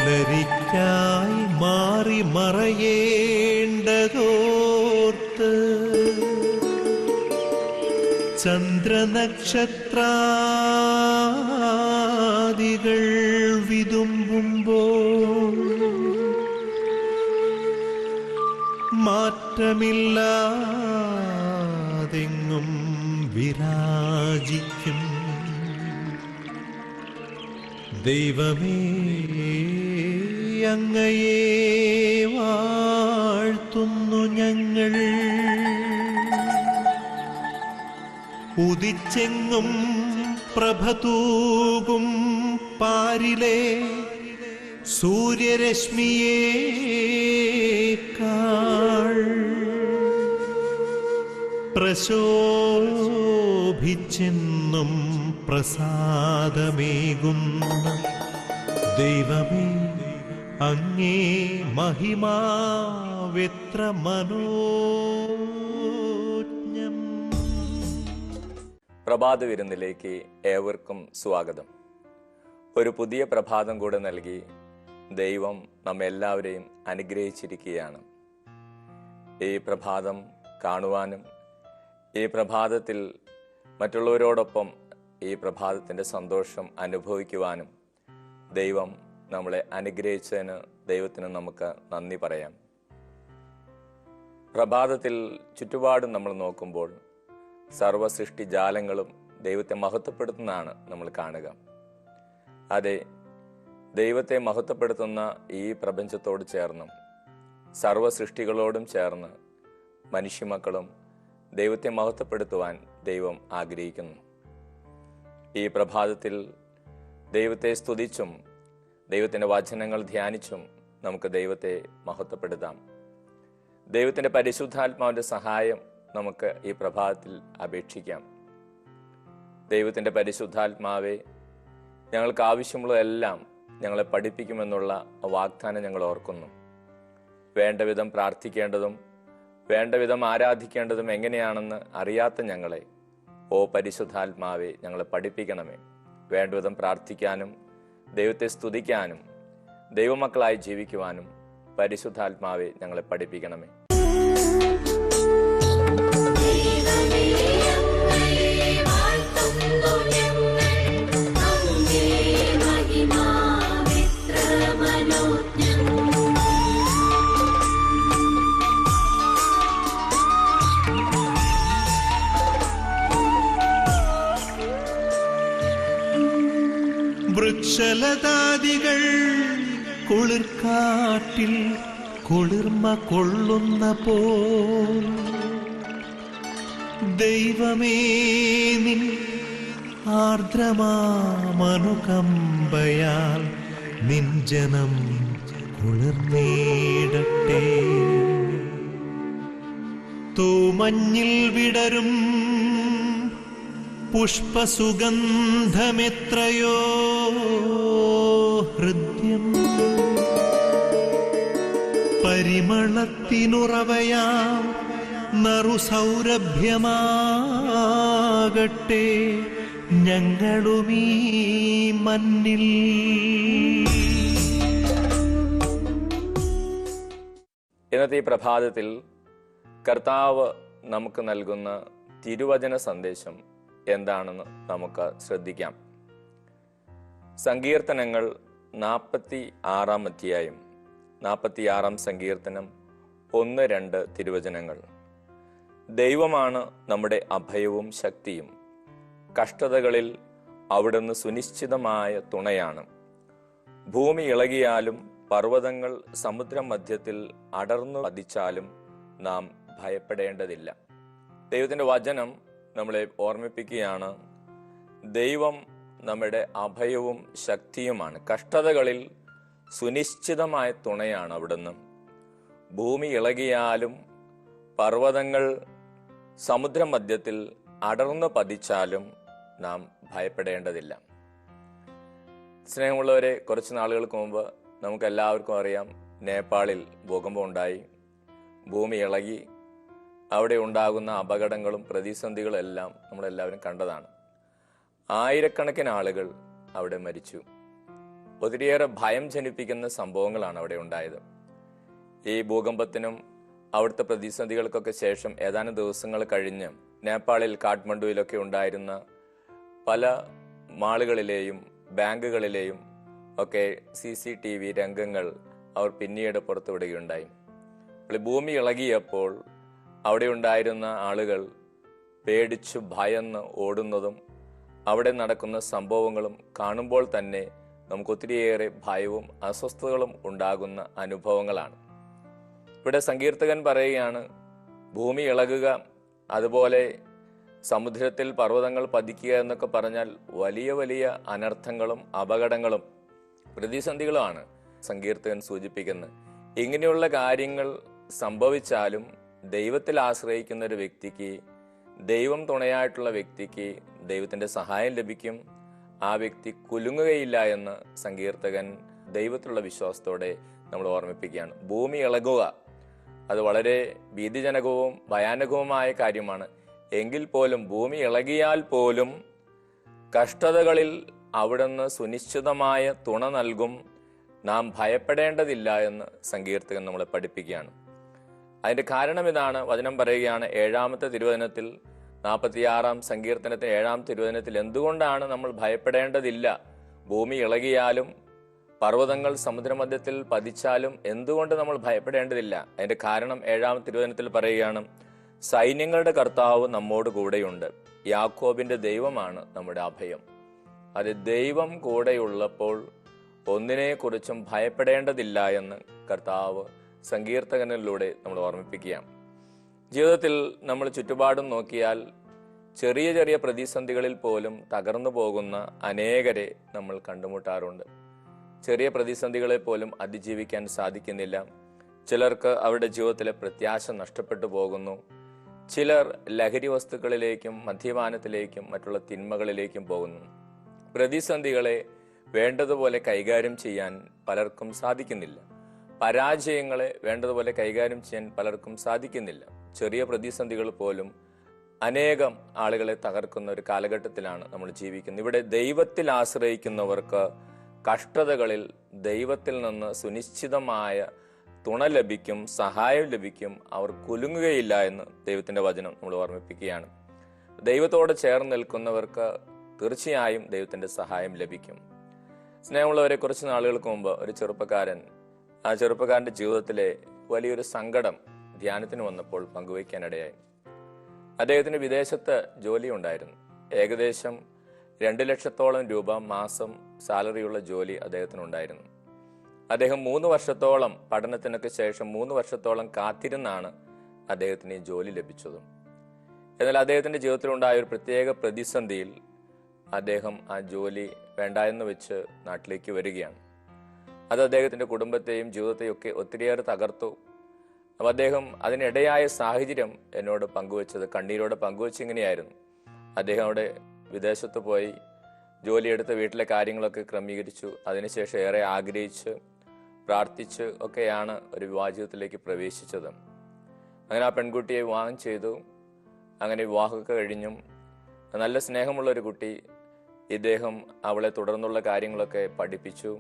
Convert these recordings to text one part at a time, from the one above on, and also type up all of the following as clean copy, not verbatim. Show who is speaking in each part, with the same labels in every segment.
Speaker 1: പുലരിക്കായി മാറി മറയേണ്ടതോർത്ത് ചന്ദ്രനക്ഷത്രാദികൾ വിതുമ്പുമ്പോൾ മാറ്റമില്ലാതെങ്ങും വിരാജിക്കും ദൈവമേ, അങ്ങയെ വാഴ്ത്തുന്നു ഞങ്ങൾ. ഉദിച്ചെങ്ങും പ്രഭതൂകും പാരിലെ സൂര്യരശ്മിയേക്കാൾ പ്രശോഭിച്ചെന്നും പ്രസാദമേകുന്ന ദൈവമേ, അങ്ങേ മഹിമാവെത്ര മനോജ്ഞം.
Speaker 2: പ്രഭാത വിരുന്നിലേക്ക് ഏവർക്കും സ്വാഗതം. ഒരു പുതിയ പ്രഭാതം കൂടെ നൽകി ദൈവം നമ്മെല്ലാവരെയും അനുഗ്രഹിച്ചിരിക്കുകയാണ്. ഈ പ്രഭാതം കാണുവാനും ഈ പ്രഭാതത്തിൽ മറ്റുള്ളവരോടൊപ്പം ഈ പ്രഭാതത്തിൻ്റെ സന്തോഷം അനുഭവിക്കുവാനും ദൈവം നമ്മളെ അനുഗ്രഹിച്ചതിന് ദൈവത്തിന് നമുക്ക് നന്ദി പറയാം. പ്രഭാതത്തിൽ ചുറ്റുപാടും നമ്മൾ നോക്കുമ്പോൾ സർവ്വസൃഷ്ടി ജാലങ്ങളും ദൈവത്തെ മഹത്വപ്പെടുത്തുന്നതാണ് നമ്മൾ കാണുക. അതെ, ദൈവത്തെ മഹത്വപ്പെടുത്തുന്ന ഈ പ്രപഞ്ചത്തോട് ചേർന്നും സർവ്വസൃഷ്ടികളോടും ചേർന്ന് മനുഷ്യമക്കളും ദൈവത്തെ മഹത്വപ്പെടുത്തുവാൻ ദൈവം ആഗ്രഹിക്കുന്നു. ഈ പ്രഭാതത്തിൽ ദൈവത്തെ സ്തുതിച്ചും ദൈവത്തിൻ്റെ വചനങ്ങൾ ധ്യാനിച്ചും നമുക്ക് ദൈവത്തെ മഹത്വപ്പെടുത്താം. ദൈവത്തിൻ്റെ പരിശുദ്ധാത്മാവിൻ്റെ സഹായം നമുക്ക് ഈ പ്രഭാതത്തിൽ അപേക്ഷിക്കാം. ദൈവത്തിൻ്റെ പരിശുദ്ധാത്മാവെ, ഞങ്ങൾക്ക് ആവശ്യമുള്ളതെല്ലാം ഞങ്ങളെ പഠിപ്പിക്കുമെന്നുള്ള വാഗ്ദാനം ഞങ്ങൾ ഓർക്കുന്നു. വേണ്ട വിധം പ്രാർത്ഥിക്കേണ്ടതും വേണ്ട വിധം ആരാധിക്കേണ്ടതും എങ്ങനെയാണെന്ന് അറിയാത്ത ഞങ്ങളെ, ഓ പരിശുദ്ധാത്മാവെ, ഞങ്ങളെ പഠിപ്പിക്കണമേ. വേണ്ട വിധം പ്രാർത്ഥിക്കാനും ദൈവത്തെ സ്തുതിക്കാനും ദൈവമക്കളായി ജീവിക്കുവാനും പരിശുദ്ധാത്മാവെ ഞങ്ങളെ പഠിപ്പിക്കണമേ.
Speaker 1: വൃക്ഷലതാദികൾ കുളിർക്കാട്ടിൽ കുളിർമ കൊള്ളുന്ന പോൽ ദൈവമേ, നിൻ ആർദ്രമാമനുകമ്പയാൽ നിൻ ജനം കുളിർന്നേടട്ടെ. തൂമഞ്ഞിൽ വിടരും പുഷ്പസുഗന്ധമെത്രയോ ഹൃദ്യം, പരിമളത്തിനുറവയാം നറുസൗരഭ്യമാകട്ടെ ഞങ്ങളുമീ മണ്ണിൽ.
Speaker 2: ഇന്നത്തെ ഈ പ്രഭാതത്തിൽ കർത്താവ് നമുക്ക് നൽകുന്ന തിരുവചന സന്ദേശം എന്താണെന്ന് നമുക്ക് ശ്രദ്ധിക്കാം. സങ്കീർത്തനങ്ങൾ 46 അധ്യായം 46 സങ്കീർത്തനം 1-2 തിരുവചനങ്ങൾ. ദൈവമാണ് നമ്മുടെ അഭയവും ശക്തിയും, കഷ്ടതകളിൽ അവിടുന്ന് സുനിശ്ചിതമായ തുണയാണ്. ഭൂമി ഇളകിയാലും പർവ്വതങ്ങൾ സമുദ്രമധ്യത്തിൽ അടർന്നു പതിച്ചാലും നാം ഭയപ്പെടേണ്ടതില്ല. ദൈവത്തിൻ്റെ വചനം നമ്മളെ ഓർമ്മിപ്പിക്കുകയാണ്, ദൈവം നമ്മുടെ അഭയവും ശക്തിയുമാണ്. കഷ്ടതകളിൽ സുനിശ്ചിതമായ തുണയാണ് അവിടുന്ന്. ഭൂമി ഇളകിയാലും പർവ്വതങ്ങൾ സമുദ്രമധ്യത്തിൽ അടർന്നു പതിച്ചാലും നാം ഭയപ്പെടേണ്ടതില്ല. സ്നേഹമുള്ളവരെ, കുറച്ച് നാളുകൾക്ക് മുമ്പ് നമുക്ക് എല്ലാവർക്കും അറിയാം, നേപ്പാളിൽ ഭൂകമ്പം ഉണ്ടായി, ഭൂമി ഇളകി. അവിടെ ഉണ്ടാകുന്ന അപകടങ്ങളും പ്രതിസന്ധികളും എല്ലാം നമ്മളെല്ലാവരും കണ്ടതാണ്. ആയിരക്കണക്കിന് ആളുകൾ അവിടെ മരിച്ചു. ഒത്തിരിയേറെ ഭയം ജനിപ്പിക്കുന്ന സംഭവങ്ങളാണ് അവിടെ ഉണ്ടായത്. ഈ ഭൂകമ്പത്തിനും അവിടുത്തെ പ്രതിസന്ധികൾക്കൊക്കെ ശേഷം ഏതാനും ദിവസങ്ങൾ കഴിഞ്ഞ് നേപ്പാളിൽ കാഠ്മണ്ഡുവിലൊക്കെ ഉണ്ടായിരുന്ന പല മാളുകളിലെയും ബാങ്കുകളിലെയും ഒക്കെ CCTV രംഗങ്ങൾ അവർ പിന്നീട് പുറത്തുവിടുകയുണ്ടായി. ഭൂമി ഇളകിയപ്പോൾ അവിടെ ഉണ്ടായിരുന്ന ആളുകൾ പേടിച്ചു ഭയന്ന് ഓടുന്നതും അവിടെ നടക്കുന്ന സംഭവങ്ങളും കാണുമ്പോൾ തന്നെ നമുക്ക് ഒത്തിരിയേറെ ഭയവും അസ്വസ്ഥതകളും ഉണ്ടാകുന്ന അനുഭവങ്ങളാണ്. ഇവിടെ സങ്കീർത്തകൻ പറയുകയാണ്, ഭൂമി ഇളകുക, അതുപോലെ സമുദ്രത്തിൽ പർവ്വതങ്ങൾ പതിക്കുക എന്നൊക്കെ പറഞ്ഞാൽ വലിയ വലിയ അനർത്ഥങ്ങളും അപകടങ്ങളും പ്രതിസന്ധികളുമാണ് സങ്കീർത്തകൻ സൂചിപ്പിക്കുന്നത്. ഇങ്ങനെയുള്ള കാര്യങ്ങൾ സംഭവിച്ചാലും ദൈവത്തിൽ ആശ്രയിക്കുന്ന ഒരു വ്യക്തിക്ക്, ദൈവം തുണയായിട്ടുള്ള വ്യക്തിക്ക് ദൈവത്തിന്റെ സഹായം ലഭിക്കും. ആ വ്യക്തി കുലുങ്ങുകയില്ല എന്ന് സങ്കീർത്തകൻ ദൈവത്തിലുള്ള വിശ്വാസത്തോടെ നമ്മൾ ഓർമ്മിപ്പിക്കുകയാണ്. ഭൂമി ഇളകുക അത് വളരെ ഭീതിജനകവും ഭയാനകവുമായ കാര്യമാണ്. എങ്കിൽ പോലും ഭൂമി ഇളകിയാൽ പോലും കഷ്ടതകളിൽ അവിടുന്ന് സുനിശ്ചിതമായ തുണ നൽകും. നാം ഭയപ്പെടേണ്ടതില്ല എന്ന് സങ്കീർത്തകൻ നമ്മളെ പഠിപ്പിക്കുകയാണ്. അതിന്റെ കാരണം ഇതാണ്. വചനം പറയുകയാണ് 7-ാമത്തെ തിരുവചനത്തിൽ, 46-ാം സങ്കീർത്തനത്തിന് 7-ാമത്തെ തിരുവചനത്തിൽ, എന്തുകൊണ്ടാണ് നമ്മൾ ഭയപ്പെടേണ്ടതില്ല? ഭൂമി ഇളകിയാലും പർവ്വതങ്ങൾ സമുദ്രമധ്യത്തിൽ പതിച്ചാലും എന്തുകൊണ്ട് നമ്മൾ ഭയപ്പെടേണ്ടതില്ല? അതിന്റെ കാരണം 7-ാമത്തെ തിരുവചനത്തിൽ പറയുകയാണ്, സൈന്യങ്ങളുടെ കർത്താവ് നമ്മോട് കൂടെയുണ്ട്, യാക്കോബിന്റെ ദൈവമാണ് നമ്മുടെ അഭയം. അത് ദൈവം കൂടെയുള്ളപ്പോൾ ഒന്നിനെക്കുറിച്ചും ഭയപ്പെടേണ്ടതില്ല എന്ന് കർത്താവ് സങ്കീർത്തകനിലൂടെ നമ്മൾ ഓർമ്മിപ്പിക്കുകയാണ്. ജീവിതത്തിൽ നമ്മൾ ചുറ്റുപാടും നോക്കിയാൽ ചെറിയ ചെറിയ പ്രതിസന്ധികളിൽ പോലും തകർന്നു പോകുന്ന അനേകരെ നമ്മൾ കണ്ടുമുട്ടാറുണ്ട്. ചെറിയ പ്രതിസന്ധികളെ പോലും അതിജീവിക്കാൻ സാധിക്കുന്നില്ല. ചിലർക്ക് അവരുടെ ജീവിതത്തിലെ പ്രത്യാശ നഷ്ടപ്പെട്ടു പോകുന്നു. ചിലർ ലഹരി വസ്തുക്കളിലേക്കും മദ്യപാനത്തിലേക്കും മറ്റുള്ള തിന്മകളിലേക്കും പോകുന്നു. പ്രതിസന്ധികളെ വേണ്ടതുപോലെ കൈകാര്യം ചെയ്യാൻ പലർക്കും സാധിക്കുന്നില്ല. പരാജയങ്ങളെ വേണ്ടതുപോലെ കൈകാര്യം ചെയ്യാൻ പലർക്കും സാധിക്കുന്നില്ല. ചെറിയ പ്രതിസന്ധികൾ പോലും അനേകം ആളുകളെ തകർക്കുന്ന ഒരു കാലഘട്ടത്തിലാണ് നമ്മൾ ജീവിക്കുന്നത്. ഇവിടെ ദൈവത്തിൽ ആശ്രയിക്കുന്നവർക്ക് കഷ്ടതകളിൽ ദൈവത്തിൽ നിന്ന് സുനിശ്ചിതമായ തുണ ലഭിക്കും, സഹായം ലഭിക്കും. അവർ കുലുങ്ങുകയില്ല എന്ന് ദൈവത്തിന്റെ വചനം നമ്മൾ ഓർമ്മിപ്പിക്കുകയാണ്. ദൈവത്തോട് ചേർന്ന് നിൽക്കുന്നവർക്ക് തീർച്ചയായും ദൈവത്തിന്റെ സഹായം ലഭിക്കും. സ്നേഹമുള്ളവരെ, കുറച്ച് നാളുകൾക്ക് മുമ്പ് ഒരു ചെറുപ്പക്കാരൻ, ആ ചെറുപ്പക്കാരന്റെ ജീവിതത്തിലെ വലിയൊരു സങ്കടം ധ്യാനത്തിന് വന്നപ്പോൾ പങ്കുവയ്ക്കാനിടയായി. അദ്ദേഹത്തിന് വിദേശത്ത് ജോലി ഉണ്ടായിരുന്നു. ഏകദേശം 2 ലക്ഷത്തോളം രൂപ മാസം സാലറിയുള്ള ജോലി അദ്ദേഹത്തിനുണ്ടായിരുന്നു. അദ്ദേഹം 3 വർഷത്തോളം പഠനത്തിനൊക്കെ ശേഷം 3 വർഷത്തോളം കാത്തിരുന്നാണ് അദ്ദേഹത്തിന് ഈ ജോലി ലഭിച്ചതും. എന്നാൽ അദ്ദേഹത്തിന്റെ ജീവിതത്തിലുണ്ടായ ഒരു പ്രത്യേക പ്രതിസന്ധിയിൽ അദ്ദേഹം ആ ജോലി വേണ്ട എന്ന് വെച്ച് നാട്ടിലേക്ക് വരികയാണ്. അത് അദ്ദേഹത്തിന്റെ കുടുംബത്തെയും ജീവിതത്തെയും ഒക്കെ ഒത്തിരിയേറെ തകർത്തു. അപ്പം അദ്ദേഹം അതിനിടയായ സാഹചര്യം എന്നോട് പങ്കുവെച്ചത്, കണ്ണീരോടെ പങ്കുവെച്ച് ഇങ്ങനെയായിരുന്നു. അദ്ദേഹം അവിടെ വിദേശത്ത് പോയി ജോലിയെടുത്ത് വീട്ടിലെ കാര്യങ്ങളൊക്കെ ക്രമീകരിച്ചു. അതിനുശേഷം ഏറെ ആഗ്രഹിച്ച് പ്രാർത്ഥിച്ച് ഒക്കെയാണ് ഒരു വിവാഹ ജീവിതത്തിലേക്ക് പ്രവേശിച്ചത്. അങ്ങനെ ആ പെൺകുട്ടിയെ വിവാഹം ചെയ്തു. അങ്ങനെ വിവാഹമൊക്കെ കഴിഞ്ഞും നല്ല സ്നേഹമുള്ള ഒരു കുട്ടി. ഇദ്ദേഹം അവളെ തുടർന്നുള്ള കാര്യങ്ങളൊക്കെ പഠിപ്പിച്ചു.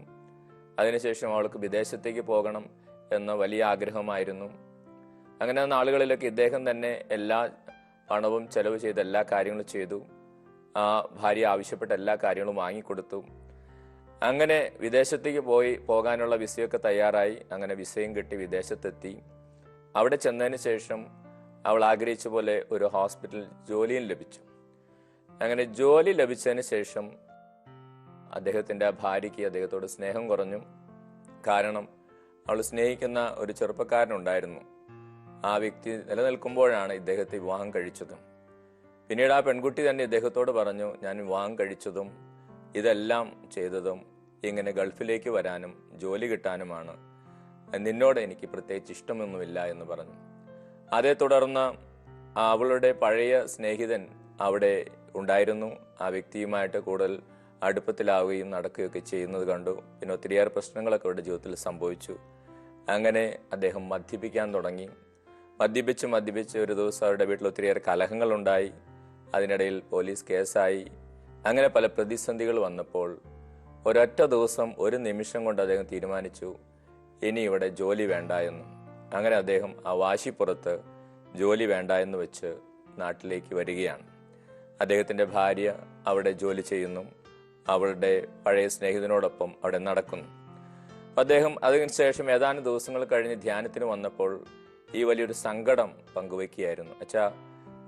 Speaker 2: അതിനുശേഷം അവൾക്ക് വിദേശത്തേക്ക് പോകണം എന്ന വലിയ ആഗ്രഹമായിരുന്നു. അങ്ങനെ നാളുകളിലൊക്കെ ഇദ്ദേഹം തന്നെ എല്ലാ പണവും ചെലവ് ചെയ്ത് എല്ലാ കാര്യങ്ങളും ചെയ്തു. ആ ഭാര്യ ആവശ്യപ്പെട്ട എല്ലാ കാര്യങ്ങളും വാങ്ങിക്കൊടുത്തു. അങ്ങനെ വിദേശത്തേക്ക് പോകാനുള്ള വിസയൊക്കെ തയ്യാറായി. അങ്ങനെ വിസയും കിട്ടി വിദേശത്തെത്തി. അവിടെ ചെന്നതിന് ശേഷം അവൾ ആഗ്രഹിച്ച പോലെ ഒരു ഹോസ്പിറ്റൽ ജോലിയും ലഭിച്ചു. അങ്ങനെ ജോലി ലഭിച്ചതിന് ശേഷം അദ്ദേഹത്തിന്റെ ഭാര്യയ്ക്ക് അദ്ദേഹത്തോട് സ്നേഹം കുറഞ്ഞു. കാരണം അവൾ സ്നേഹിക്കുന്ന ഒരു ചെറുപ്പക്കാരനുണ്ടായിരുന്നു. ആ വ്യക്തി നിലനിൽക്കുമ്പോഴാണ് ഇദ്ദേഹത്തെ വിവാഹം കഴിച്ചതും. പിന്നീട് ആ പെൺകുട്ടി തന്നെ ഇദ്ദേഹത്തോട് പറഞ്ഞു, ഞാൻ വിവാഹം കഴിച്ചതും ഇതെല്ലാം ചെയ്തതും ഇങ്ങനെ ഗൾഫിലേക്ക് വരാനും ജോലി കിട്ടാനുമാണ്. നിന്നോട് എനിക്ക് പ്രത്യേകിച്ച് ഇഷ്ടമൊന്നുമില്ല എന്ന് പറഞ്ഞു. അതേ തുടർന്ന് അവളുടെ പഴയ സ്നേഹിതൻ അവിടെ ഉണ്ടായിരുന്നു. ആ വ്യക്തിയുമായിട്ട് കൂടുതൽ അടുപ്പത്തിലാവുകയും നടക്കുകയൊക്കെ ചെയ്യുന്നത് കണ്ടു. പിന്നെ ഒത്തിരിയേറെ പ്രശ്നങ്ങളൊക്കെ അവരുടെ ജീവിതത്തിൽ സംഭവിച്ചു. അങ്ങനെ അദ്ദേഹം മദ്യപിക്കാൻ തുടങ്ങി. മദ്യപിച്ച് ഒരു ദിവസം അവരുടെ വീട്ടിൽ ഒത്തിരിയേറെ കലഹങ്ങളുണ്ടായി. അതിനിടയിൽ പോലീസ് കേസായി. അങ്ങനെ പല പ്രതിസന്ധികൾ വന്നപ്പോൾ ഒരൊറ്റ ദിവസം ഒരു നിമിഷം കൊണ്ട് അദ്ദേഹം തീരുമാനിച്ചു ഇനി ഇവിടെ ജോലി വേണ്ട എന്ന്. അങ്ങനെ അദ്ദേഹം ആ വാശിപ്പുറത്ത് ജോലി വേണ്ട എന്ന് വെച്ച് നാട്ടിലേക്ക് വരികയാണ്. അദ്ദേഹത്തിൻ്റെ ഭാര്യ അവിടെ ജോലി ചെയ്യുന്നു, അവളുടെ പഴയ സ്നേഹിതനോടൊപ്പം അവിടെ നടക്കുന്നു. അദ്ദേഹം അതിനുശേഷം ഏതാനും ദിവസങ്ങൾ കഴിഞ്ഞ് ധ്യാനത്തിന് വന്നപ്പോൾ ഈ വലിയൊരു സങ്കടം പങ്കുവയ്ക്കുകയായിരുന്നു. അച്ഛാ,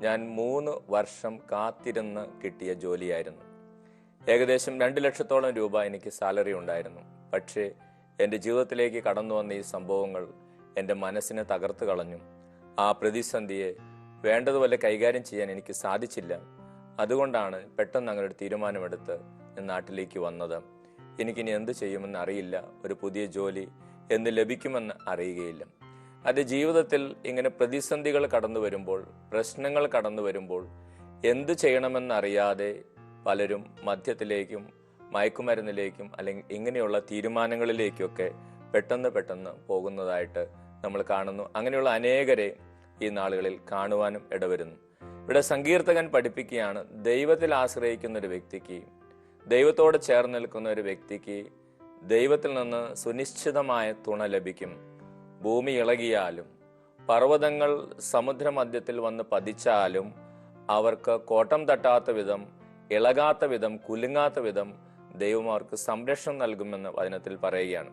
Speaker 2: ഞാൻ 3 വർഷം കാത്തിരുന്ന് കിട്ടിയ ജോലിയായിരുന്നു. ഏകദേശം 2 ലക്ഷത്തോളം രൂപ എനിക്ക് സാലറി ഉണ്ടായിരുന്നു. പക്ഷേ എൻ്റെ ജീവിതത്തിലേക്ക് കടന്നു വന്ന ഈ സംഭവങ്ങൾ എൻ്റെ മനസ്സിനെ തകർത്ത് കളഞ്ഞു. ആ പ്രതിസന്ധിയെ വേണ്ടതുപോലെ കൈകാര്യം ചെയ്യാൻ എനിക്ക് സാധിച്ചില്ല. അതുകൊണ്ടാണ് പെട്ടെന്ന് അങ്ങനെ ഒരു തീരുമാനമെടുത്ത് ഞാൻ നാട്ടിലേക്ക് വന്നത്. എനിക്കിനി എന്ത് ചെയ്യുമെന്ന് അറിയില്ല, ഒരു പുതിയ ജോലി എന്ന് ലഭിക്കുമെന്ന് അറിയുകയില്ല. അത് ജീവിതത്തിൽ ഇങ്ങനെ പ്രതിസന്ധികൾ കടന്നു വരുമ്പോൾ, പ്രശ്നങ്ങൾ കടന്നു വരുമ്പോൾ എന്ത് ചെയ്യണമെന്നറിയാതെ പലരും മദ്യത്തിലേക്കും മയക്കുമരുന്നിലേക്കും അല്ലെങ്കിൽ ഇങ്ങനെയുള്ള തീരുമാനങ്ങളിലേക്കൊക്കെ പെട്ടെന്ന് പോകുന്നതായിട്ട് നമ്മൾ കാണുന്നു. അങ്ങനെയുള്ള അനേകരെ ഈ നാളുകളിൽ കാണുവാനും ഇടവരുന്നു. ഇവിടെ സങ്കീർത്തകൻ പഠിപ്പിക്കുകയാണ്, ദൈവത്തിൽ ആശ്രയിക്കുന്ന ഒരു വ്യക്തിക്ക്, ദൈവത്തോട് ചേർന്ന് നിൽക്കുന്ന ഒരു വ്യക്തിക്ക് ദൈവത്തിൽ നിന്ന് സുനിശ്ചിതമായ തുണ ലഭിക്കും. ഭൂമി ഇളകിയാലും പർവ്വതങ്ങൾ സമുദ്രമധ്യത്തിൽ വന്ന് പതിച്ചാലും അവർക്ക് കോട്ടം തട്ടാത്ത വിധം, ഇളകാത്ത വിധം, കുലുങ്ങാത്ത വിധം ദൈവം അവർക്ക് സംരക്ഷണം നൽകുമെന്ന് വചനത്തിൽ പറയുകയാണ്.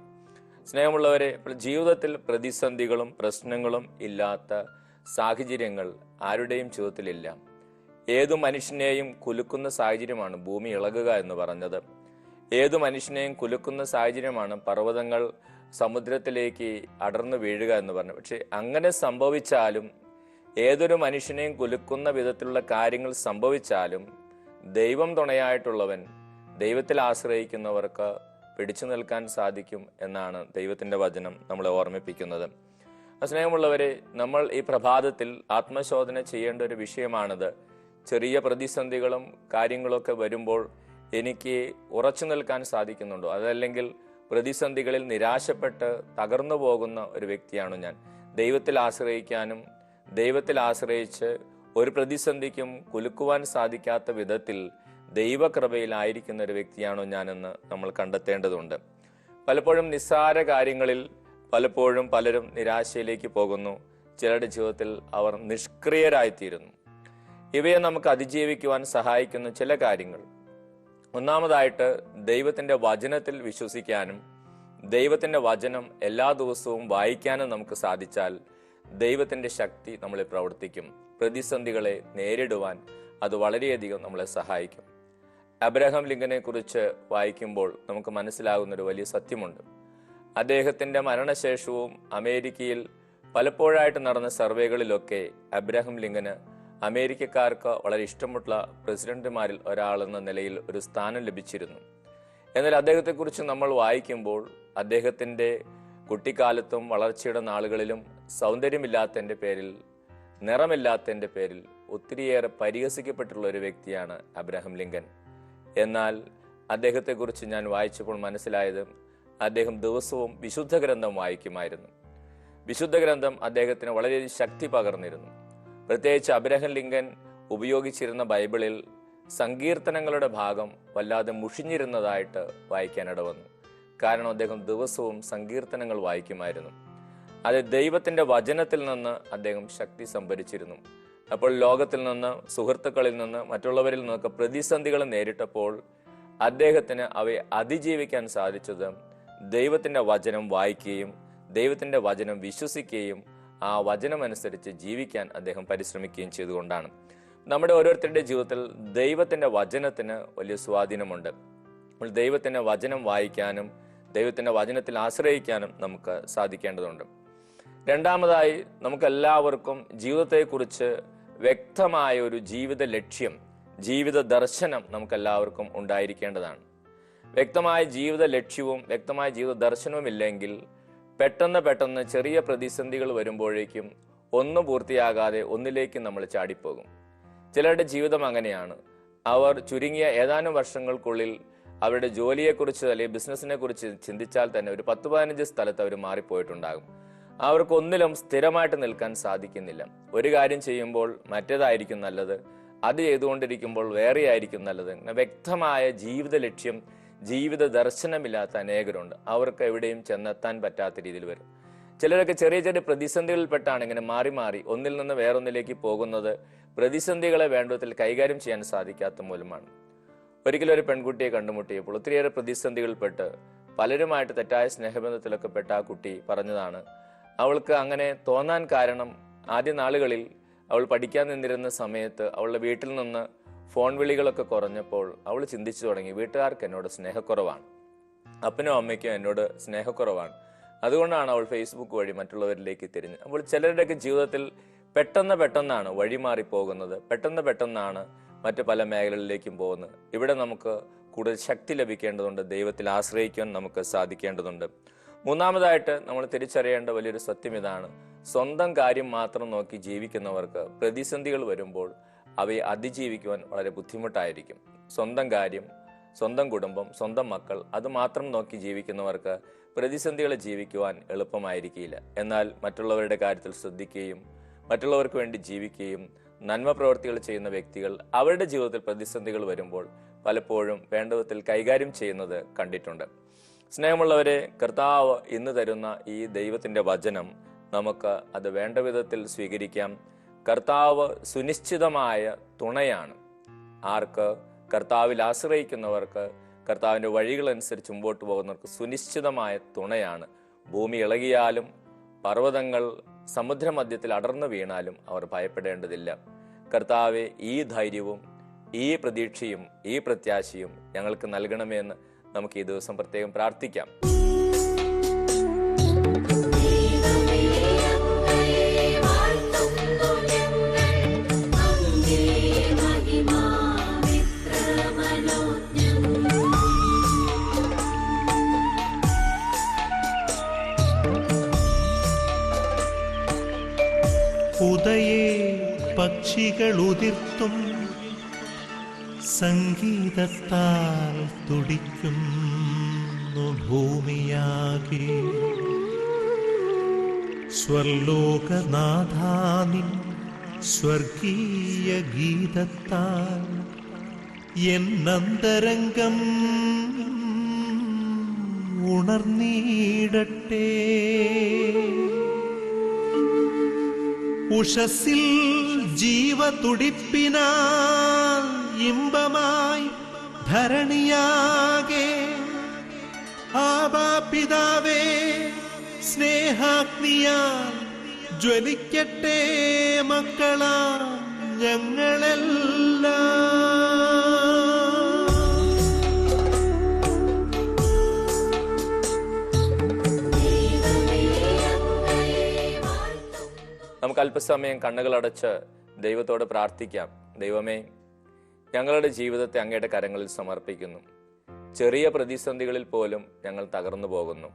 Speaker 2: സ്നേഹമുള്ളവരെ, ജീവിതത്തിൽ പ്രതിസന്ധികളും പ്രശ്നങ്ങളും ഇല്ലാത്ത സാഹചര്യങ്ങൾ ആരുടെയും ജീവിതത്തിലില്ല. ഏതു മനുഷ്യനെയും കുലുക്കുന്ന സാഹചര്യമാണ് ഭൂമി ഇളകുക എന്ന് പറഞ്ഞത്. ഏതു മനുഷ്യനെയും കുലുക്കുന്ന സാഹചര്യമാണ് പർവ്വതങ്ങൾ സമുദ്രത്തിലേക്ക് അടർന്നു വീഴുക എന്ന് പറഞ്ഞു. പക്ഷെ അങ്ങനെ സംഭവിച്ചാലും, ഏതൊരു മനുഷ്യനെയും കുലുക്കുന്ന വിധത്തിലുള്ള കാര്യങ്ങൾ സംഭവിച്ചാലും ദൈവം തുണയായിട്ടുള്ളവൻ, ദൈവത്തിൽ ആശ്രയിക്കുന്നവർക്ക് പിടിച്ചു നിൽക്കാൻ സാധിക്കും എന്നാണ് ദൈവത്തിൻ്റെ വചനം നമ്മളെ ഓർമ്മിപ്പിക്കുന്നത്. സ്നേഹമുള്ളവരെ, നമ്മൾ ഈ പ്രഭാതത്തിൽ ആത്മശോധന ചെയ്യേണ്ട ഒരു വിഷയമാണിത്. ചെറിയ പ്രതിസന്ധികളും കാര്യങ്ങളൊക്കെ വരുമ്പോൾ എനിക്ക് ഉറച്ചു നിൽക്കാൻ സാധിക്കുന്നുണ്ടോ? അതല്ലെങ്കിൽ പ്രതിസന്ധികളിൽ നിരാശപ്പെട്ട് തകർന്നു പോകുന്ന ഒരു വ്യക്തിയാണോ ഞാൻ? ദൈവത്തിൽ ആശ്രയിക്കാനും ദൈവത്തിൽ ആശ്രയിച്ച് ഒരു പ്രതിസന്ധിക്കും കുലുക്കുവാൻ സാധിക്കാത്ത വിധത്തിൽ ദൈവകൃപയിലായിരിക്കുന്ന ഒരു വ്യക്തിയാണോ ഞാനെന്ന് നമ്മൾ കണ്ടെത്തേണ്ടതുണ്ട്. പലപ്പോഴും നിസ്സാര കാര്യങ്ങളിൽ പലപ്പോഴും പലരും നിരാശയിലേക്ക് പോകുന്നു. ചിലരുടെ ജീവിതത്തിൽ അവർ നിഷ്ക്രിയരായിത്തീരുന്നു. ഇവയെ നമുക്ക് അതിജീവിക്കുവാൻ സഹായിക്കുന്ന ചില കാര്യങ്ങൾ, ഒന്നാമതായിട്ട് ദൈവത്തിൻ്റെ വചനത്തിൽ വിശ്വസിക്കാനും ദൈവത്തിൻ്റെ വചനം എല്ലാ ദിവസവും വായിക്കാനും നമുക്ക് സാധിച്ചാൽ ദൈവത്തിൻ്റെ ശക്തി നമ്മളെ പ്രവർത്തിക്കും. പ്രതിസന്ധികളെ നേരിടുവാൻ അത് വളരെയധികം നമ്മളെ സഹായിക്കും. അബ്രഹാം ലിങ്കനെ കുറിച്ച് വായിക്കുമ്പോൾ നമുക്ക് മനസ്സിലാകുന്നൊരു വലിയ സത്യമുണ്ട്. അദ്ദേഹത്തിൻ്റെ മരണശേഷവും അമേരിക്കയിൽ പലപ്പോഴായിട്ട് നടന്ന സർവേകളിലൊക്കെ അബ്രഹാം ലിങ്കന് അമേരിക്കക്കാർക്ക് വളരെ ഇഷ്ടമുള്ള പ്രസിഡന്റുമാരിൽ ഒരാളെന്ന നിലയിൽ ഒരു സ്ഥാനം ലഭിച്ചിരുന്നു. എന്നാൽ അദ്ദേഹത്തെക്കുറിച്ച് നമ്മൾ വായിക്കുമ്പോൾ അദ്ദേഹത്തിൻ്റെ കുട്ടിക്കാലത്തും വളർച്ചയുടെ നാളുകളിലും സൗന്ദര്യമില്ലാത്തതിൻ്റെ പേരിൽ, നിറമില്ലാത്തതിൻ്റെ പേരിൽ ഒത്തിരിയേറെ പരിഹസിക്കപ്പെട്ടുള്ള ഒരു വ്യക്തിയാണ് അബ്രഹാം ലിങ്കൻ. എന്നാൽ അദ്ദേഹത്തെക്കുറിച്ച് ഞാൻ വായിച്ചപ്പോൾ മനസ്സിലായത്, അദ്ദേഹം ദിവസവും വിശുദ്ധ ഗ്രന്ഥം വായിക്കുമായിരുന്നു. വിശുദ്ധ ഗ്രന്ഥം അദ്ദേഹത്തിന് വളരെ ശക്തി പകർന്നിരുന്നു. പ്രത്യേകിച്ച് അബ്രഹാം ലിങ്കൻ ഉപയോഗിച്ചിരുന്ന ബൈബിളിൽ സങ്കീർത്തനങ്ങളുടെ ഭാഗം വല്ലാതെ മുഷിഞ്ഞിരുന്നതായിട്ട് വായിക്കാനിട വന്നു. കാരണം അദ്ദേഹം ദിവസവും സങ്കീർത്തനങ്ങൾ വായിക്കുമായിരുന്നു. അത് ദൈവത്തിൻ്റെ വചനത്തിൽ നിന്ന് അദ്ദേഹം ശക്തി സംഭരിച്ചിരുന്നു. അപ്പോൾ ലോകത്തിൽ നിന്ന്, സുഹൃത്തുക്കളിൽ നിന്ന്, മറ്റുള്ളവരിൽ നിന്നൊക്കെ പ്രതിസന്ധികൾ നേരിട്ടപ്പോൾ അദ്ദേഹത്തിന് അവയെ അതിജീവിക്കാൻ സാധിച്ചത് ദൈവത്തിൻ്റെ വചനം വായിക്കുകയും ദൈവത്തിൻ്റെ വചനം വിശ്വസിക്കുകയും ആ വചനമനുസരിച്ച് ജീവിക്കാൻ അദ്ദേഹം പരിശ്രമിക്കുകയും ചെയ്തുകൊണ്ടാണ്. നമ്മുടെ ഓരോരുത്തരുടെ ജീവിതത്തിൽ ദൈവത്തിൻ്റെ വചനത്തിന് വലിയ സ്വാധീനമുണ്ട്. ദൈവത്തിൻ്റെ വചനം വായിക്കാനും ദൈവത്തിൻ്റെ വചനത്തിൽ ആശ്രയിക്കാനും നമുക്ക് സാധിക്കേണ്ടതുണ്ട്. രണ്ടാമതായി, നമുക്കെല്ലാവർക്കും ജീവിതത്തെക്കുറിച്ച് വ്യക്തമായ ഒരു ജീവിത ലക്ഷ്യം, ജീവിത ദർശനം നമുക്കെല്ലാവർക്കും ഉണ്ടായിരിക്കേണ്ടതാണ്. വ്യക്തമായ ജീവിത ലക്ഷ്യവും വ്യക്തമായ ജീവിത ദർശനവും ഇല്ലെങ്കിൽ പെട്ടെന്ന് ചെറിയ പ്രതിസന്ധികൾ വരുമ്പോഴേക്കും ഒന്നും പൂർത്തിയാകാതെ ഒന്നിലേക്ക് നമ്മൾ ചാടിപ്പോകും. ചിലരുടെ ജീവിതം അങ്ങനെയാണ്. അവർ ചുരുങ്ങിയ ഏതാനും വർഷങ്ങൾക്കുള്ളിൽ അവരുടെ ജോലിയെക്കുറിച്ച് അല്ലെങ്കിൽ ബിസിനസ്സിനെ കുറിച്ച് ചിന്തിച്ചാൽ തന്നെ ഒരു 10-15 സ്ഥലത്ത് അവർ മാറിപ്പോയിട്ടുണ്ടാകും. അവർക്ക് ഒന്നിലും സ്ഥിരമായിട്ട് നിൽക്കാൻ സാധിക്കുന്നില്ല. ഒരു കാര്യം ചെയ്യുമ്പോൾ മറ്റേതായിരിക്കും നല്ലത്, അത് ചെയ്തുകൊണ്ടിരിക്കുമ്പോൾ വേറെ ആയിരിക്കും നല്ലത്. വ്യക്തമായ ജീവിത ലക്ഷ്യം, ജീവിത ദർശനമില്ലാത്ത അനേകരുണ്ട്. അവർക്ക് എവിടെയും ചെന്നെത്താൻ പറ്റാത്ത രീതിയിൽ വരും. ചിലരൊക്കെ ചെറിയ ചെറിയ പ്രതിസന്ധികളിൽപ്പെട്ടാണ് ഇങ്ങനെ മാറി മാറി ഒന്നിൽ നിന്ന് വേറൊന്നിലേക്ക് പോകുന്നത്. പ്രതിസന്ധികളെ വേണ്ടത്തിൽ കൈകാര്യം ചെയ്യാൻ സാധിക്കാത്ത മൂലമാണ്. ഒരിക്കലും ഒരു പെൺകുട്ടിയെ കണ്ടുമുട്ടിയപ്പോൾ ഒത്തിരിയേറെ പ്രതിസന്ധികളിൽപ്പെട്ട് പലരുമായിട്ട് തെറ്റായ സ്നേഹബന്ധത്തിലൊക്കെ പെട്ട ആ കുട്ടി പറഞ്ഞതാണ്, അവൾക്ക് അങ്ങനെ തോന്നാൻ കാരണം ആദ്യ നാളുകളിൽ അവൾ പഠിക്കാൻ നിന്നിരുന്ന സമയത്ത് അവളുടെ വീട്ടിൽ നിന്ന് ഫോൺ വിളികളൊക്കെ കുറഞ്ഞപ്പോൾ അവൾ ചിന്തിച്ചു തുടങ്ങി, വീട്ടുകാർക്ക് എന്നോട് സ്നേഹക്കുറവാണ്, അപ്പനും അമ്മയ്ക്കും എന്നോട് സ്നേഹക്കുറവാണ്, അതുകൊണ്ടാണ് അവൾ ഫേസ്ബുക്ക് വഴി മറ്റുള്ളവരിലേക്ക് തിരിഞ്ഞ്. അപ്പോൾ ചിലരുടെയൊക്കെ ജീവിതത്തിൽ പെട്ടെന്നാണ് വഴിമാറി പോകുന്നത്, പെട്ടെന്നാണ് മറ്റു പല മേഖലകളിലേക്കും പോകുന്നത്. ഇവിടെ നമുക്ക് കൂടുതൽ ശക്തി ലഭിക്കേണ്ടതുണ്ട്, ദൈവത്തിൽ ആശ്രയിക്കാൻ നമുക്ക് സാധിക്കേണ്ടതുണ്ട്. മൂന്നാമതായിട്ട് നമ്മൾ തിരിച്ചറിയേണ്ട വലിയൊരു സത്യം ഇതാണ്, സ്വന്തം കാര്യം മാത്രം നോക്കി ജീവിക്കുന്നവർക്ക് പ്രതിസന്ധികൾ വരുമ്പോൾ അവയെ അതിജീവിക്കുവാൻ വളരെ ബുദ്ധിമുട്ടായിരിക്കും. സ്വന്തം കാര്യം, സ്വന്തം കുടുംബം, സ്വന്തം മക്കൾ അത് മാത്രം നോക്കി ജീവിക്കുന്നവർക്ക് പ്രതിസന്ധികളെ ജീവിക്കുവാൻ എളുപ്പമായിരിക്കില്ല. എന്നാൽ മറ്റുള്ളവരുടെ കാര്യത്തിൽ ശ്രദ്ധിക്കുകയും മറ്റുള്ളവർക്ക് വേണ്ടി ജീവിക്കുകയും നന്മ പ്രവർത്തികൾ ചെയ്യുന്ന വ്യക്തികൾ അവരുടെ ജീവിതത്തിൽ പ്രതിസന്ധികൾ വരുമ്പോൾ പലപ്പോഴും വേണ്ട വിധത്തിൽ കൈകാര്യം ചെയ്യുന്നത് കണ്ടിട്ടുണ്ട്. സ്നേഹമുള്ളവരെ, കർത്താവ് ഇന്ന് തരുന്ന ഈ ദൈവത്തിന്റെ വചനം നമുക്ക് അത് വേണ്ട വിധത്തിൽ സ്വീകരിക്കാം. കർത്താവ് സുനിശ്ചിതമായ തുണയാണ്. ആർക്ക്? കർത്താവിൽ ആശ്രയിക്കുന്നവർക്ക്, കർത്താവിന്റെ വഴികളനുസരിച്ച് മുമ്പോട്ട് പോകുന്നവർക്ക് സുനിശ്ചിതമായ തുണയാണ്. ഭൂമി ഇളകിയാലും പർവ്വതങ്ങൾ സമുദ്രമധ്യത്തിൽ അടർന്നു വീണാലും അവർ ഭയപ്പെടേണ്ടതില്ല. കർത്താവെ, ഈ ധൈര്യവും ഈ പ്രതീക്ഷയും ഈ പ്രത്യാശയും ഞങ്ങൾക്ക് നൽകണമേ എന്ന് നമുക്ക് ഈ ദിവസം പ്രത്യേകം പ്രാർത്ഥിക്കാം.
Speaker 1: ഉദയേ പക്ഷികൾ ഉതിർത്തും സംഗീതത്താൽ തുടിക്കുന്നു ഭൂമിയാകെ. സ്വർലോകനാഥാനിൻ സ്വർഗീയ ഗീതത്താൽ എന്നന്തരംഗം ഉണർന്നീടട്ടെ. ഉഷസ്സിൽ ജീവതുടിപ്പിനാൽ ഇമ്പമായി ധരണിയാകെ. ആബാ പിതാവേ, സ്നേഹാഗ്നിയാൽ ജ്വലിക്കട്ടെ മക്കളാ ഞങ്ങളെല്ലാം.
Speaker 2: നമുക്ക് അല്പസമയം കണ്ണുകളടച്ച് ദൈവത്തോട് പ്രാർത്ഥിക്കാം. ദൈവമേ, ഞങ്ങളുടെ ജീവിതത്തെ അങ്ങയുടെ കരങ്ങളിൽ സമർപ്പിക്കുന്നു. ചെറിയ പ്രതിസന്ധികളിൽ പോലും ഞങ്ങൾ തകർന്നു പോകുന്നു.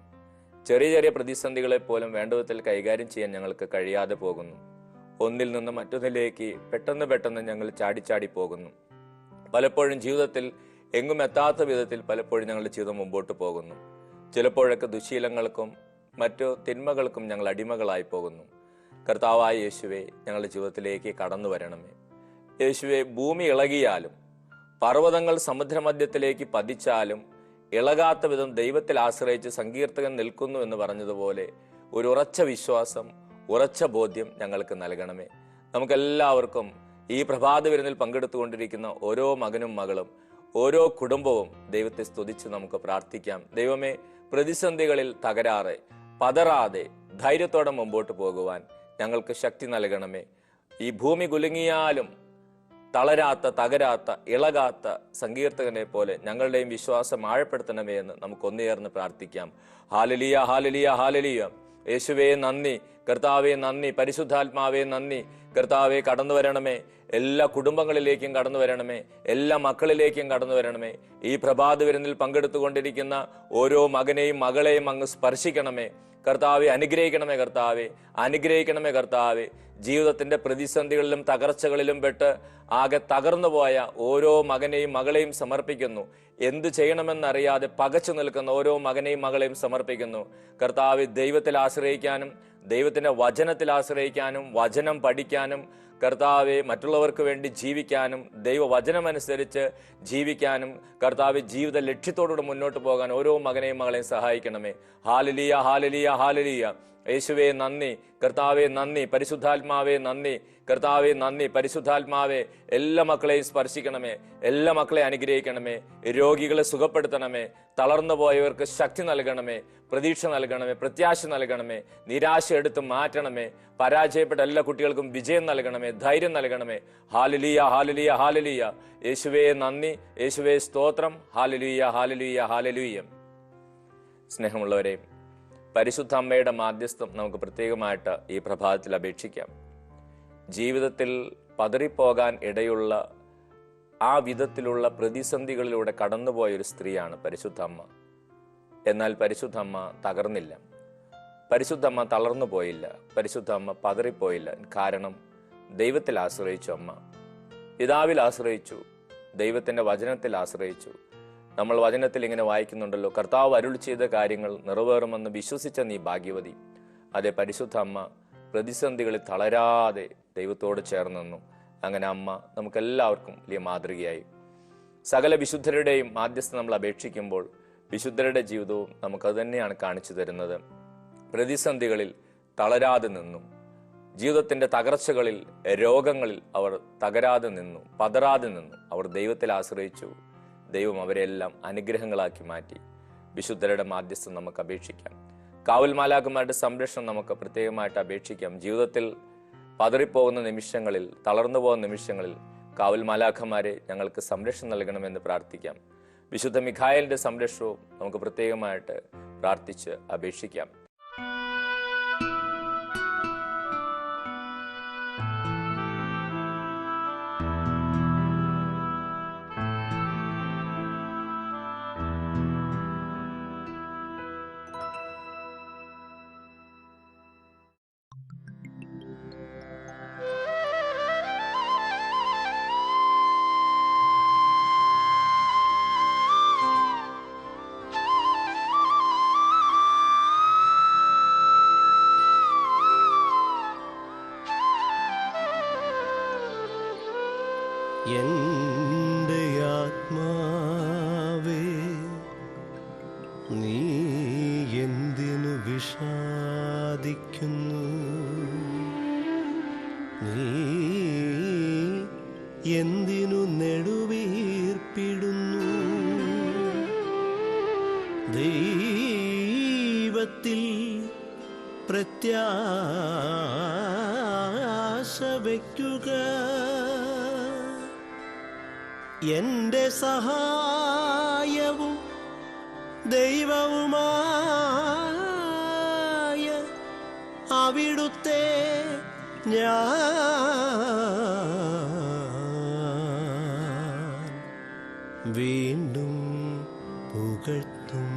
Speaker 2: ചെറിയ പ്രതിസന്ധികളെ പോലും വേണ്ട വിധത്തിൽ കൈകാര്യം ചെയ്യാൻ ഞങ്ങൾക്ക് കഴിയാതെ പോകുന്നു. ഒന്നിൽ നിന്ന് മറ്റൊന്നിലേക്ക് പെട്ടെന്ന് ഞങ്ങൾ ചാടി പോകുന്നു. പലപ്പോഴും ജീവിതത്തിൽ എങ്ങും എത്താത്ത വിധത്തിൽ പലപ്പോഴും ഞങ്ങളുടെ ജീവിതം മുമ്പോട്ട് പോകുന്നു. ചിലപ്പോഴൊക്കെ ദുശീലങ്ങൾക്കും മറ്റു തിന്മകൾക്കും ഞങ്ങൾ അടിമകളായി പോകുന്നു. കർത്താവായ യേശുവേ, ഞങ്ങളുടെ ജീവിതത്തിലേക്ക് കടന്നു വരണമേ. യേശുവേ, ഭൂമി ഇളകിയാലും പർവ്വതങ്ങൾ സമുദ്രമധ്യത്തിലേക്ക് പതിച്ചാലും ഇളകാത്ത വിധം ദൈവത്തിൽ ആശ്രയിച്ച് സങ്കീർത്തകൻ നിൽക്കുന്നു എന്ന് പറഞ്ഞതുപോലെ ഒരു ഉറച്ച വിശ്വാസം, ഉറച്ച ബോധ്യം ഞങ്ങൾക്ക് നൽകണമേ. നമുക്കെല്ലാവർക്കും ഈ പ്രഭാത വിരുന്നിൽ പങ്കെടുത്തുകൊണ്ടിരിക്കുന്ന ഓരോ മകനും മകളും ഓരോ കുടുംബവും ദൈവത്തെ സ്തുതിച്ച് നമുക്ക് പ്രാർത്ഥിക്കാം. ദൈവമേ, പ്രതിസന്ധികളിൽ തകരാറെ പതറാതെ ധൈര്യത്തോടെ മുമ്പോട്ട് പോകുവാൻ ഞങ്ങൾക്ക് ശക്തി നൽകണമേ. ഈ ഭൂമി കുലുങ്ങിയാലും തളരാത്ത, തകരാത്ത, ഇളകാത്ത സങ്കീർത്തകനെ പോലെ ഞങ്ങളുടെയും വിശ്വാസം ആഴപ്പെടുത്തണമേ എന്ന് നമുക്ക് ഒന്നുചേർന്ന് പ്രാർത്ഥിക്കാം. ഹാലലിയ, ഹാലലിയ, ഹാലലിയ. യേശുവേ നന്ദി, കർത്താവേ നന്ദി, പരിശുദ്ധാത്മാവേ നന്ദി. കർത്താവേ, കടന്നു വരണമേ, എല്ലാ കുടുംബങ്ങളിലേക്കും കടന്നു വരണമേ, എല്ലാ മക്കളിലേക്കും കടന്നു വരണമേ. ഈ പ്രഭാത വിരുന്നിൽ പങ്കെടുത്തുകൊണ്ടിരിക്കുന്ന ഓരോ മകനെയും മകളെയും അങ്ങ് സ്പർശിക്കണമേ. കർത്താവെ, അനുഗ്രഹിക്കണമേ കർത്താവെ, അനുഗ്രഹിക്കണമേ കർത്താവെ. ജീവിതത്തിന്റെ പ്രതിസന്ധികളിലും തകർച്ചകളിലും പെട്ട് ആകെ തകർന്നു പോയ ഓരോ മകനെയും മകളെയും സമർപ്പിക്കുന്നു. എന്തു ചെയ്യണമെന്നറിയാതെ പകച്ചു നിൽക്കുന്ന ഓരോ മകനെയും മകളെയും സമർപ്പിക്കുന്നു. കർത്താവെ, ദൈവത്തിൽ ആശ്രയിക്കാനും ദൈവത്തിന്റെ വചനത്തിൽ ആശ്രയിക്കാനും വചനം പഠിക്കാനും കർത്താവെ മറ്റുള്ളവർക്ക് വേണ്ടി ജീവിക്കാനും ദൈവവചനമനുസരിച്ച് ജീവിക്കാനും കർത്താവെ ജീവിത ലക്ഷ്യത്തോടുകൂടെ മുന്നോട്ട് പോകാൻ ഓരോ മകനെയും മകളെയും സഹായിക്കണമേ. ഹാലലിയ ഹാലലിയ ഹാലലിയ. യേശുവേ നന്ദി, കർത്താവെ നന്ദി, പരിശുദ്ധാത്മാവേ നന്ദി, കർത്താവെ നന്ദി, പരിശുദ്ധാത്മാവെ എല്ലാ മക്കളെയും സ്പർശിക്കണമേ, എല്ലാ മക്കളെ അനുഗ്രഹിക്കണമേ, രോഗികളെ സുഖപ്പെടുത്തണമേ, തളർന്നു പോയവർക്ക് ശക്തി നൽകണമേ, പ്രതീക്ഷ നൽകണമേ, പ്രത്യാശ നൽകണമേ, നിരാശ എടുത്ത് മാറ്റണമേ, പരാജയപ്പെട്ട എല്ലാ കുട്ടികൾക്കും വിജയം നൽകണമേ, ധൈര്യം നൽകണമേ. ഹാലലിയ ഹാലലിയ ഹാലലിയ. യേശുവേ നന്ദി, യേശുവേ സ്തോത്രം. ഹാലലിയ ഹാലലിയ ഹാലലിയ. സ്നേഹമുള്ളവരെ, പരിശുദ്ധ അമ്മയുടെ മാധ്യസ്ഥം നമുക്ക് പ്രത്യേകമായിട്ട് ഈ പ്രഭാതത്തിൽ അപേക്ഷിക്കാം. ജീവിതത്തിൽ പതറിപ്പോകാൻ ഇടയുള്ള ആ വിധത്തിലുള്ള പ്രതിസന്ധികളിലൂടെ കടന്നുപോയൊരു സ്ത്രീയാണ് പരിശുദ്ധ അമ്മ. എന്നാൽ പരിശുദ്ധ അമ്മ തകർന്നില്ല, പരിശുദ്ധ അമ്മ തളർന്നു പോയില്ല, പരിശുദ്ധ അമ്മ പതറിപ്പോയില്ല. കാരണം ദൈവത്തിൽ ആശ്രയിച്ചു. അമ്മ പിതാവിൽ ആശ്രയിച്ചു, ദൈവത്തിൻ്റെ വചനത്തിൽ ആശ്രയിച്ചു. നമ്മൾ വചനത്തിൽ ഇങ്ങനെ വായിക്കുന്നുണ്ടല്ലോ, കർത്താവ് അരുളി ചെയ്ത കാര്യങ്ങൾ നിറവേറുമെന്ന് വിശ്വസിച്ച നീ ഭാഗ്യവതി. അതേ, പരിശുദ്ധ അമ്മ പ്രതിസന്ധികളിൽ തളരാതെ ദൈവത്തോട് ചേർന്ന് നിന്നു. അങ്ങനെ അമ്മ നമുക്കെല്ലാവർക്കും വലിയ മാതൃകയായി. സകല വിശുദ്ധരുടെയും മാധ്യസ്ഥം നമ്മൾ അപേക്ഷിക്കുമ്പോൾ വിശുദ്ധരുടെ ജീവിതവും നമുക്കത് തന്നെയാണ് കാണിച്ചു തരുന്നത്. പ്രതിസന്ധികളിൽ തളരാതെ നിന്നു, ജീവിതത്തിൻ്റെ തകർച്ചകളിൽ രോഗങ്ങളിൽ അവർ തകരാതെ നിന്നു, പതറാതെ നിന്നു. അവർ ദൈവത്തിൽ ആശ്രയിച്ചു. ദൈവം അവരെല്ലാം അനുഗ്രഹങ്ങളാക്കി മാറ്റി. വിശുദ്ധരുടെ മാധ്യസ്ഥം നമുക്ക് അപേക്ഷിക്കാം. കാവൽ മാലാഖമാരുടെ സംരക്ഷണം നമുക്ക് പ്രത്യേകമായിട്ട് അപേക്ഷിക്കാം. ജീവിതത്തിൽ പതറിപ്പോകുന്ന നിമിഷങ്ങളിൽ, തളർന്നു പോകുന്ന നിമിഷങ്ങളിൽ കാവൽ മാലാഖമാരെ ഞങ്ങൾക്ക് സംരക്ഷണം നൽകണമെന്ന് പ്രാർത്ഥിക്കാം. വിശുദ്ധ മിഖായേലിന്റെ സംരക്ഷണവും നമുക്ക് പ്രത്യേകമായിട്ട് പ്രാർത്ഥിച്ച് അപേക്ഷിക്കാം.
Speaker 1: എൻ്റെ ആത്മാവേ നീ എന്തിനു വിഷാദിക്കുന്നു? നീ എന്തിനു നെടുവീർപ്പിടുന്നു? ദൈവത്തിൽ പ്രത്യാശ വയ്ക്കുക. എൻ്റെ സഹായവും ദൈവവുമായ അവിടുത്തെ ഞാൻ വീണ്ടും പുകഴ്ത്തും.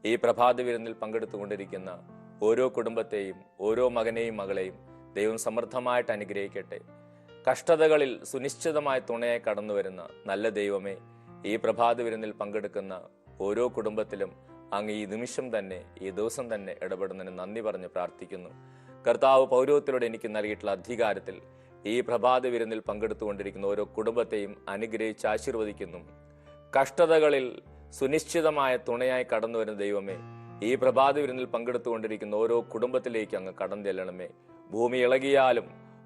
Speaker 2: ഈ പ്രഭാത വിരുന്നിൽ പങ്കെടുത്തുകൊണ്ടിരിക്കുന്ന ഓരോ കുടുംബത്തെയും, ഓരോ മകനെയും മകളെയും ദൈവം സമൃദ്ധമായിട്ട് അനുഗ്രഹിക്കട്ടെ. കഷ്ടതകളിൽ സുനിശ്ചിതമായ തുണയായി കടന്നു വരുന്ന നല്ല ദൈവമേ, ഈ പ്രഭാത വിരുന്നിൽ പങ്കെടുക്കുന്ന ഓരോ കുടുംബത്തിലും അങ്ങ് ഈ നിമിഷം തന്നെ, ഈ ദിവസം തന്നെ ഇടപെടുന്നതിന് നന്ദി പറഞ്ഞ് പ്രാർത്ഥിക്കുന്നു. കർത്താവ് പൗരോഹിത്യത്തിലൂടെ എനിക്ക് നൽകിയിട്ടുള്ള അധികാരത്തിൽ ഈ പ്രഭാത വിരുന്നിൽ പങ്കെടുത്തുകൊണ്ടിരിക്കുന്ന ഓരോ കുടുംബത്തെയും അനുഗ്രഹിച്ച് ആശീർവദിക്കുന്നു. കഷ്ടതകളിൽ സുനിശ്ചിതമായ തുണയായി കടന്നു വരുന്ന ദൈവമേ, ഈ പ്രഭാത വിരുന്നിൽ പങ്കെടുത്തുകൊണ്ടിരിക്കുന്ന ഓരോ കുടുംബത്തിലേക്ക് അങ്ങ് കടന്നു ചെല്ലണമേ. ഭൂമി ഇളകിയാലും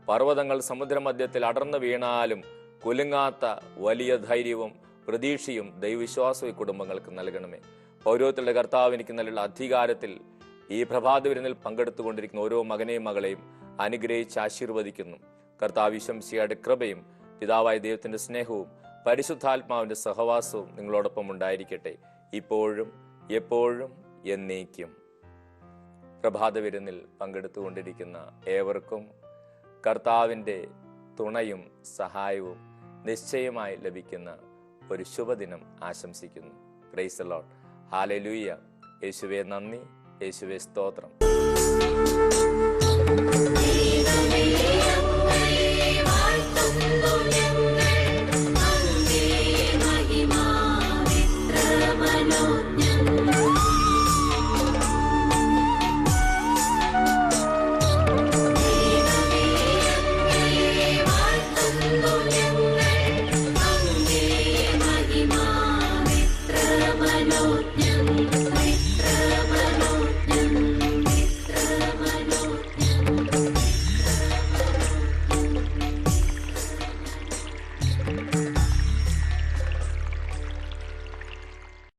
Speaker 2: പർവ്വതങ്ങൾ സമുദ്രമധ്യത്തിൽ അടർന്നു വീണാലും കുലുങ്ങാത്ത വലിയ ധൈര്യവും പ്രതീക്ഷയും ദൈവവിശ്വാസവും ഈ കുടുംബങ്ങൾക്ക് നൽകണമേ. പൗരോഹിത്യത്തിലെ കർത്താവ് എനിക്ക് നൽകുന്ന അധികാരത്തിൽ ഈ പ്രഭാത വിരുന്നിൽ പങ്കെടുത്തുകൊണ്ടിരിക്കുന്ന ഓരോ മകനെയും മകളെയും അനുഗ്രഹിച്ച് ആശീർവദിക്കുന്നു. കർത്താവ് ഈശോമിശിഹായുടെ കൃപയും പിതാവായ ദൈവത്തിന്റെ സ്നേഹവും പരിശുദ്ധാത്മാവിന്റെ സഹവാസവും നിങ്ങളോടൊപ്പം ഉണ്ടായിരിക്കട്ടെ, ഇപ്പോഴും എപ്പോഴും എന്നേക്കും. പ്രഭാത വിരുന്നിൽ പങ്കെടുത്തുകൊണ്ടിരിക്കുന്ന ഏവർക്കും കർത്താവിൻ്റെ തുണയും സഹായവും നിശ്ചയമായി ലഭിക്കുന്ന ഒരു ശുഭദിനം ആശംസിക്കുന്നു. Praise the Lord. ഹല്ലേലൂയ. യേശുവേ നന്ദി, യേശുവേ സ്തോത്രം.